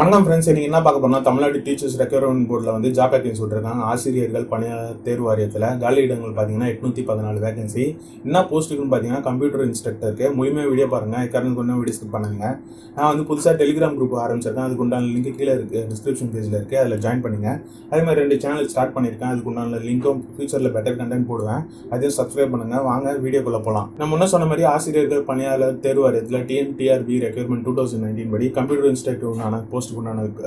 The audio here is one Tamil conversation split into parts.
வணக்கம் ஃப்ரெண்ட்ஸ், நீங்கள் என்ன பார்க்க போனால் தமிழ்நாடு டீச்சர்ஸ் ரெக்ரூட்மெண்ட் போர்டில் வந்து ஜாப் வேகன்சி விட்டுருக்காங்க. ஆசிரியர்கள் பணியாளர் தேர்வு வாரியத்தில் காலி இடங்கள் பார்த்தீங்கன்னா 814 வேகன்சி. என்ன போஸ்ட்டுக்குன்னு பார்த்தீங்கன்னா கம்ப்யூட்டர் இன்ஸ்ட்ரக்டருக்கு. முழுமையாக வீடியோ பாருங்கள், கரண்ட் கொண்டு வீடியோ ஸ்கிப் பண்ணுங்க. நான் வந்து புதுசாக டெலிகிராம் குரூப் ஆரம்பிச்சிருக்கேன். அதுக்கு உண்டான லிங்க் கீழே இருக்குது, டிஸ்கிரிப்ஷன் பேஜில் இருக்குது, அதில் ஜாயின் பண்ணுங்கள். அதே மாதிரி 2 சேனல் ஸ்டார்ட் பண்ணியிருக்கேன். அதுக்கு உண்டான லிங்க்கும் ஃபியூச்சரில் பெட்டர் கண்டென்ட் போடுவேன், அதையும் சப்ஸ்கிரைப் பண்ணுங்கள். வாங்க வீடியோக்குள்ளே போகலாம். நம்ம முன்ன சொன்ன மாதிரி ஆசிரியர்கள் பணியாளர் தேர்வு வாரியத்தில் TRB ரெக்ரூட்மெண்ட் 2019 படி கம்ப்யூட்டர் இன்ஸ்ட்ரக்டர் உண்டான போஸ்ட்டுக்குண்டான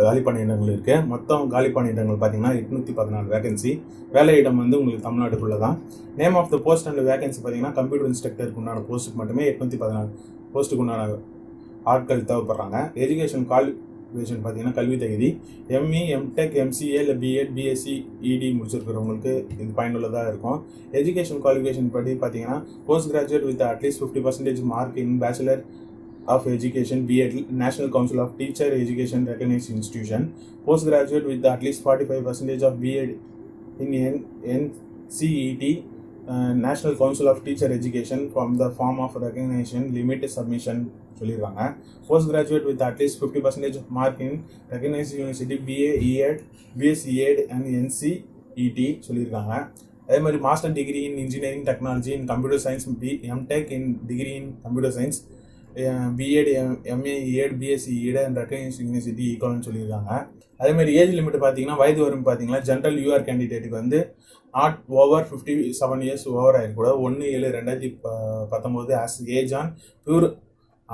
காலி பணியிடங்கள் இருக்குது. மொத்தம் காலி பணியிடங்கள் பார்த்தீங்கன்னா 814 வேகன்சி. வேலையிடம் வந்து உங்களுக்கு தமிழ்நாட்டுக்குள்ளே தான். Name of the post and vacancy பார்த்தீங்கன்னா கம்ப்யூட்டர் இன்ஸ்ட்ரக்டருக்கு உண்டான போஸ்ட்டுக்கு மட்டுமே 814 போஸ்ட்டுக்கு உண்டான ஆட்கள் தேவைப்படுறாங்க. எஜுகேஷன் குவாலிஃபிகேஷன் பார்த்தீங்கன்னா கல்வி தகுதி ME, MTech, MCA இல்லை B.Ed, BSc, ED முடிச்சிருக்கிறவங்களுக்கு இது பயனுள்ளதாக இருக்கும். எஜுகேஷன் குவாலிஃபிகேஷன் படி பார்த்தீங்கன்னா post graduate with at least 50% mark in bachelor of Education, B.Ed, National Council of Teacher Education recognized institution. Postgraduate with at least 45% of B.Ed in NCET, National Council of Teacher Education from the form of recognition, limited submission சொல்லியிருக்காங்க. Postgraduate with at least 50% of mark in recognized university, BA, ED, BSc, ED and NCET சொல்லியிருக்காங்க. அதே மாதிரி master degree in engineering technology in computer science, MTech in degree in computer science, B.Ed, MA, ED, BSc, ED and recognized university ஈக்குவல்னு சொல்லியிருக்காங்க. அதேமாதிரி ஏஜ் லிமிட் பார்த்தீங்கன்னா வயது வரும் பார்த்தீங்கன்னா ஜென்ரல் யூஆர் கேண்டிடேட்டுக்கு வந்து நாட் ஓவர் 57 இயர்ஸ் ஓவர் ஆகிருக்கூடாது. 1/7/2019 as age on pure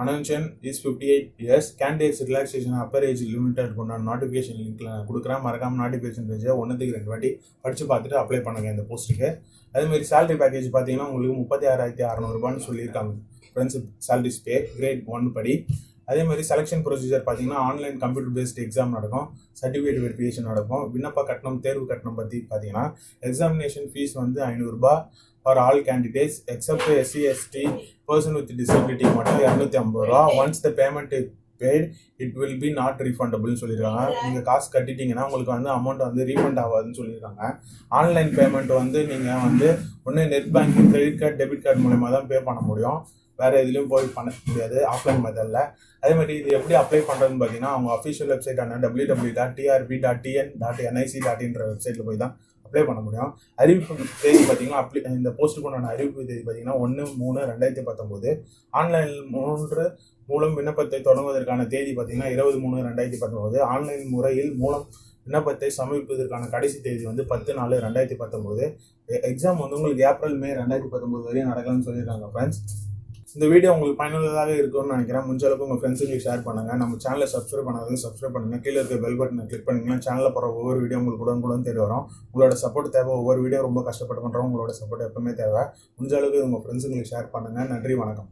announcement is 58 years. Candidates relaxation upper age limited கொண்டான நோட்டிஃபிகேஷன் லிங்க்ல கொடுக்குறேன். மறக்காமல் நோட்டிஃபிகேஷன் பேஜை 1க்கு 2 வாட்டி படித்து பார்த்துட்டு அப்ளை பண்ணுங்கள் இந்த போஸ்ட்டுக்கு. அதேமாதிரி சேலரி பேக்கேஜ் பார்த்தீங்கன்னா உங்களுக்கு 36,600 ரூபான்னு சொல்லியிருக்காங்க ஃப்ரெண்ட்ஸ். சேலரி பே கிரேட் 1 படி. அதே மாதிரி செலெக்ஷன் ப்ரொசீஜர் பார்த்தீங்கன்னா ஆன்லைன் கம்ப்யூட்டர் பேஸ்ட் எக்ஸாம் நடக்கும், சர்டிஃபிகேட் வெரிஃபிகேஷன் நடக்கும். விண்ணப்ப கட்டணம் தேர்வு கட்டணம் பற்றி பார்த்தீங்கன்னா எக்ஸாமினேஷன் ஃபீஸ் வந்து 500 ரூபாய் for all candidates accept SC, ST, person with disability மட்டும் 250 ரூபா. Once the payment paid it will be not refundable சொல்லியிருக்காங்க. நீங்கள் காசு கட்டிட்டீங்கன்னா உங்களுக்கு வந்து அமௌண்ட் வந்து ரீஃபண்ட் ஆகாதுன்னு சொல்லியிருக்காங்க. ஆன்லைன் பேமெண்ட் வந்து நீங்கள் வந்து ஒன்று net banking, credit card, debit card மூலமாக தான் பே பண்ண முடியும். வேறு எதுலையும் போய் பண்ண முடியாது ஆஃப்லைன் மெத்தடில். அதே மாதிரி இது எப்படி அப்ளை பண்ணுறதுன்னு பார்த்தீங்கன்னா அவங்க அஃபிஷியல் வெப்சைட்டான www.trb.tn.nic.in வெப்சைட்டில் போய் தான் அப்ளை பண்ண முடியும். அறிவிப்பு தேதி பார்த்தீங்கன்னா இந்த போஸ்ட்டுக்கு உண்டான அறிவிப்பு தேதி பார்த்தீங்கன்னா 1/3/2019. ஆன்லைன் 3 மூலம் விண்ணப்பத்தை தொடங்குவதற்கான தேதி பார்த்தீங்கன்னா 20/3/2019. ஆன்லைன் முறையில் மூலம் விண்ணப்பத்தை சமர்ப்பிப்பதற்கான கடைசி தேதி வந்து 10/4/2019. எக்ஸாம் வந்து உங்களுக்கு April, May 2019 வரையும் நடக்கலாம்னு சொல்லியிருக்காங்க ஃப்ரெண்ட்ஸ். இந்த வீடியோ உங்களுக்கு பயனுள்ளதாக இருக்கும்னு நினைக்கிறேன். முடிஞ்ச அளவுக்கு உங்கள் ஃப்ரெண்ட்ஸுங்களுக்கு ஷேர் பண்ணுங்கள். நம்ம சேனலை சப்ஸ்கிரைப் பண்ணாதவங்க சப்ஸ்கிரைப் பண்ணுங்கள். கீழே இருக்க பெல் பட்டனை கிளிக் பண்ணிங்கன்னா சேனலில் போகிற ஒவ்வொரு வீடியோ உங்களுக்கு உடனுக்குடன் தெரிய வரும். உங்களோட சப்போர்ட் தேவை. ஒவ்வொரு வீடியோ ரொம்ப கஷ்டப்பட்டு பண்ணுறோம். உங்களோட சப்போர்ட் எப்பவுமே தேவை. முடிஞ்ச அளவுக்கு உங்கள் ஃப்ரெண்ட்ஸுங்களுக்கு ஷேர் பண்ணுங்கள். நன்றி, வணக்கம்.